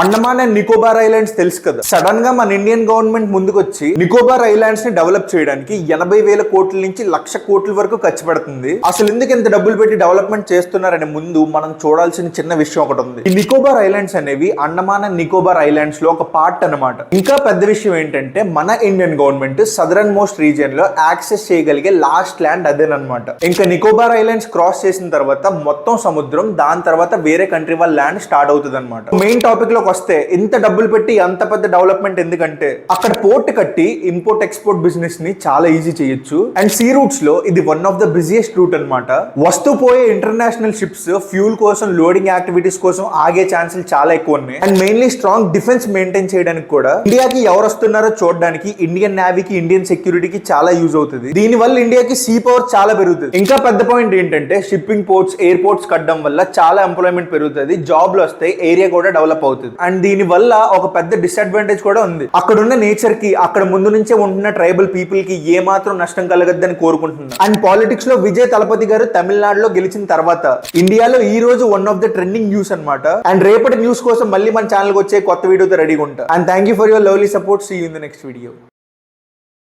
Andaman and Nicobar islands తెలుసు కదా. Sudden గా మన ఇండియన్ గవర్నమెంట్ ముందుకు వచ్చి నికోబార్ ఐలాండ్స్ ని డెవలప్ చేయడానికి 80,000 కోట్ల నుంచి 1,00,000 కోట్ల వరకు ఖర్చు పెడుతుంది. అసలు ఎందుకు ఇంత డబ్బులు పెట్టి డెవలప్మెంట్ చేస్తున్నారనే ముందు మనం చూడాల్సిన చిన్న విషయం ఒకటి ఉంది. ఈ నికోబార్ ఐలాండ్స్ అనేవి అండమాన్ అండ్ నికోబార్ ఐలాండ్స్ లో ఒక పార్ట్ అన్నమాట. ఇంకా పెద్ద విషయం ఏంటంటే మన Indian government southern most region లో యాక్సెస్ చేయగలిగే లాస్ట్ ల్యాండ్ అదేనమాట. ఇంకా నికోబార్ ఐలాండ్స్ క్రాస్ చేసిన తర్వాత మొత్తం సముద్రం, దాని తర్వాత వేరే కంట్రీ వాళ్ళ ల్యాండ్ స్టార్ట్ అవుతుంది అనమాట. మెయిన్ టాపిక్ లోకి వస్తే ఇంత డబ్బులు పెట్టి అంత పెద్ద డెవలప్మెంట్ ఎందుకంటే అక్కడ పోర్ట్ కట్టి ఇంపోర్ట్ ఎక్స్పోర్ట్ బిజినెస్ ని చాలా ఈజీ చేయొచ్చు. అండ్ సీ రూట్స్ లో ఇది one of the busiest route అనమాట. వస్తూ పోయే ఇంటర్నేషనల్ షిప్స్ ఫ్యూల్ కోసం, లోడింగ్ యాక్టివిటీస్ కోసం ఆగే ఛాన్సులు చాలా ఎక్కువ ఉన్నాయి. And mainly strong defence maintain చేయడానికి కూడా ఇండియాకి ఎవరు వస్తున్నారో చూడడానికి ఇండియన్ నేవీకి, ఇండియన్ సెక్యూరిటీకి చాలా యూజ్ అవుతుంది. దీని వల్ల ఇండియాకి సీ పవర్ చాలా పెరుగుతుంది. ఇంకా పెద్ద పాయింట్ ఏంటంటే షిప్పింగ్ పోర్ట్స్, ఎయిర్పోర్ట్స్ కట్టడం వల్ల చాలా ఎంప్లాయ్మెంట్ పెరుగుతుంది, జాబ్లు వస్తాయి, ఏరియా కూడా డెవలప్ అవుతుంది. అండ్ దీని వల్ల ఒక పెద్ద డిసడ్వాంటేజ్ కూడా ఉంది. అక్కడ ఉన్న నేచర్ కి, అక్కడ ముందు నుంచే ఉంటున్న ట్రైబల్ పీపుల్ కి ఏ మాత్రం నష్టం కలగద్దని కోరుకుంటున్నాను. అండ్ పాలిటిక్స్ లో విజయ్ తలపతి గారు తమిళనాడులో గెలిచిన తర్వాత ఇండియాలో ఈ రోజు one of the trending news అనమాట. అండ్ రేపటి న్యూస్ కోసం మళ్ళీ మన ఛానల్ వచ్చే కొత్త వీడియోతో రెడీగా ఉంటా. And thank you for your lovely support. See you in the next video.